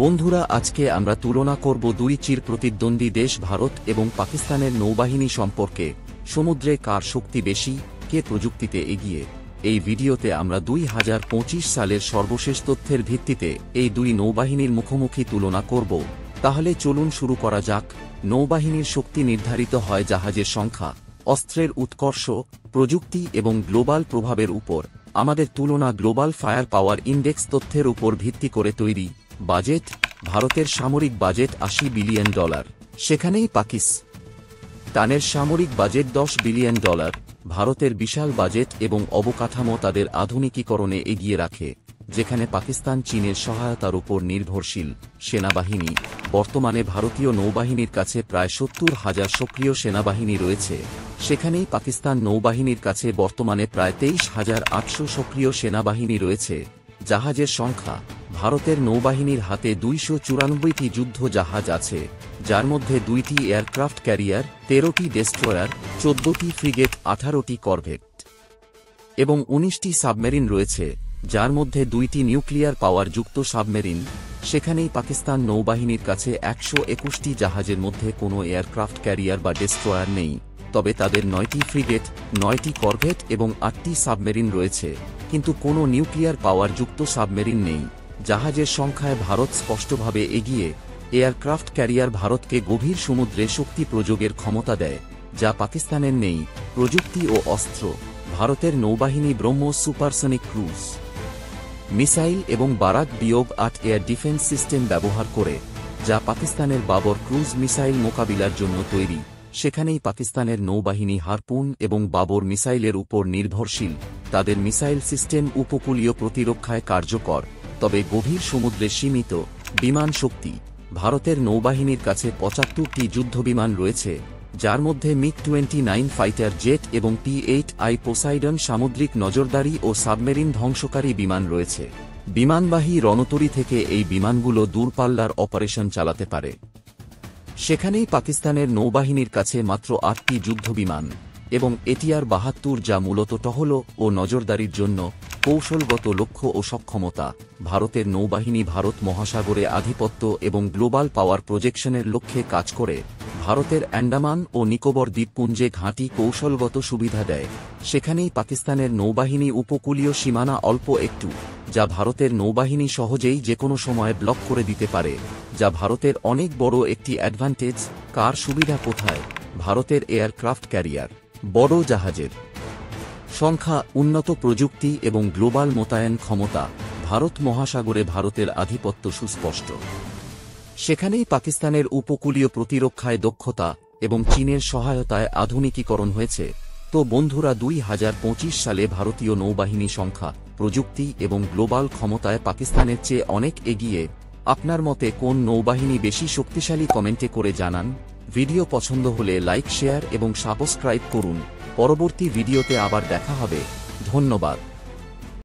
বন্ধুরা, আজকে আমরা তুলনা করব দুই চিরপ্রতিদ্বন্দ্বী দেশ ভারত এবং পাকিস্তানের নৌবাহিনী সম্পর্কে। সমুদ্রে কার শক্তি বেশি, কে প্রযুক্তিতে এগিয়ে। এই ভিডিওতে আমরা 2025 সালের সর্বশেষ তথ্যের ভিত্তিতে এই দুই নৌবাহিনীর মুখোমুখি তুলনা করব। তাহলে চলুন শুরু করা যাক। নৌবাহিনীর শক্তি নির্ধারিত হয় জাহাজের সংখ্যা, অস্ত্রের উৎকর্ষ, প্রযুক্তি এবং গ্লোবাল প্রভাবের উপর। আমাদের তুলনা গ্লোবাল ফায়ার পাওয়ার ইন্ডেক্স তথ্যের উপর ভিত্তি করে তৈরি। বাজেট: ভারতের সামরিক বাজেট $80 বিলিয়ন, সেখানেই পাকিস্তানের সামরিক বাজেট $10 বিলিয়ন। ভারতের বিশাল বাজেট এবং অবকাঠামো তাদের আধুনিকীকরণে এগিয়ে রাখে, যেখানে পাকিস্তান চীনের সহায়তার উপর নির্ভরশীল। সেনাবাহিনী: বর্তমানে ভারতীয় নৌবাহিনীর কাছে প্রায় 70,000 সক্রিয় সেনাবাহিনী রয়েছে, সেখানেই পাকিস্তান নৌবাহিনীর কাছে বর্তমানে প্রায় 23,800 সক্রিয় সেনাবাহিনী রয়েছে। জাহাজের সংখ্যা: ভারতের নৌবাহিনীর হাতে 294টি যুদ্ধ জাহাজ আছে, যার মধ্যে 2টি এয়ারক্রাফট ক্যারিয়ার, 13টি ডেস্ট্রয়ার, 14টি ফ্রিগেট, 18টি করভেট এবং 19টি সাবমেরিন রয়েছে, যার মধ্যে 2টি নিউক্লিয়ার পাওয়ার যুক্ত সাবমেরিন। সেখানেই পাকিস্তান নৌবাহিনীর কাছে 121টি জাহাজের মধ্যে কোনো এয়ারক্রাফট ক্যারিয়ার বা ডেস্ট্রয়ার নেই, তবে তাদের 9টি ফ্রিগেট, 9টি করভেট এবং 8টি সাবমেরিন রয়েছে, কিন্তু কোনো নিউক্লিয়ার পাওয়ার যুক্ত সাবমেরিন নেই। জাহাজের সংখ্যায় ভারত স্পষ্টভাবে এগিয়ে। এয়ারক্রাফট ক্যারিয়ার ভারতকে গভীর সমুদ্রে শক্তি প্রয়োগের ক্ষমতা দেয়, যা পাকিস্তানের নেই। প্রযুক্তি ও অস্ত্র: ভারতের নৌবাহিনী ব্রহ্মোস সুপারসনিক ক্রুজ মিসাইল এবং বারাক-8 এয়ার ডিফেন্স সিস্টেম ব্যবহার করে, যা পাকিস্তানের বাবর ক্রুজ মিসাইল মোকাবিলার জন্য তৈরি। সেখানেই পাকিস্তানের নৌবাহিনী হারপুন এবং বাবর মিসাইলের উপর নির্ভরশীল। তাদের মিসাইল সিস্টেম উপকূলীয় প্রতিরক্ষায় কার্যকর, তবে গভীর সমুদ্রে সীমিত। বিমান শক্তি: ভারতের নৌবাহিনীর কাছে 75টি যুদ্ধবিমান রয়েছে, যার মধ্যে মিগ-29 ফাইটার জেট এবং P-8I পোসাইডন সামুদ্রিক নজরদারি ও সাবমেরিন ধ্বংসকারী বিমান রয়েছে। বিমানবাহী রণতরী থেকে এই বিমানগুলো দূরপাল্লার অপারেশন চালাতে পারে। সেখানেই পাকিস্তানের নৌবাহিনীর কাছে মাত্র 8টি যুদ্ধবিমান এবং ATR-72, যা মূলত টহল ও নজরদারির জন্য। কৌশলগত লক্ষ্য ও সক্ষমতা: ভারতের নৌবাহিনী ভারত মহাসাগরে আধিপত্য এবং গ্লোবাল পাওয়ার প্রজেকশনের লক্ষ্যে কাজ করে। ভারতের আন্দামান ও নিকোবর দ্বীপপুঞ্জে ঘাঁটি কৌশলগত সুবিধা দেয়। সেখানেই পাকিস্তানের নৌবাহিনী উপকূলীয় সীমানা অল্প একটু, যা ভারতের নৌবাহিনী সহজেই যেকোনো সময় ব্লক করে দিতে পারে, যা ভারতের অনেক বড় একটি অ্যাডভান্টেজ। কার সুবিধা কোথায়? ভারতের এয়ারক্রাফট ক্যারিয়ার, বড় জাহাজের সংখ্যা, উন্নত প্রযুক্তি এবং গ্লোবাল মোতায়েন ক্ষমতা। ভারত মহাসাগরে ভারতের আধিপত্য সুস্পষ্ট, সেখানেই পাকিস্তানের উপকূলীয় প্রতিরক্ষায় দক্ষতা এবং চীনের সহায়তায় আধুনিকীকরণ হয়েছে। তো বন্ধুরা, 2025 সালে ভারতীয় নৌবাহিনী সংখ্যা, প্রযুক্তি এবং গ্লোবাল ক্ষমতায় পাকিস্তানের চেয়ে অনেক এগিয়ে। আপনার মতে কোন নৌবাহিনী বেশি শক্তিশালী? কমেন্টে করে জানান। ভিডিও পছন্দ হলে লাইক, শেয়ার এবং সাবস্ক্রাইব করুন। পরবর্তী ভিডিওতে আবার দেখা হবে। ধন্যবাদ।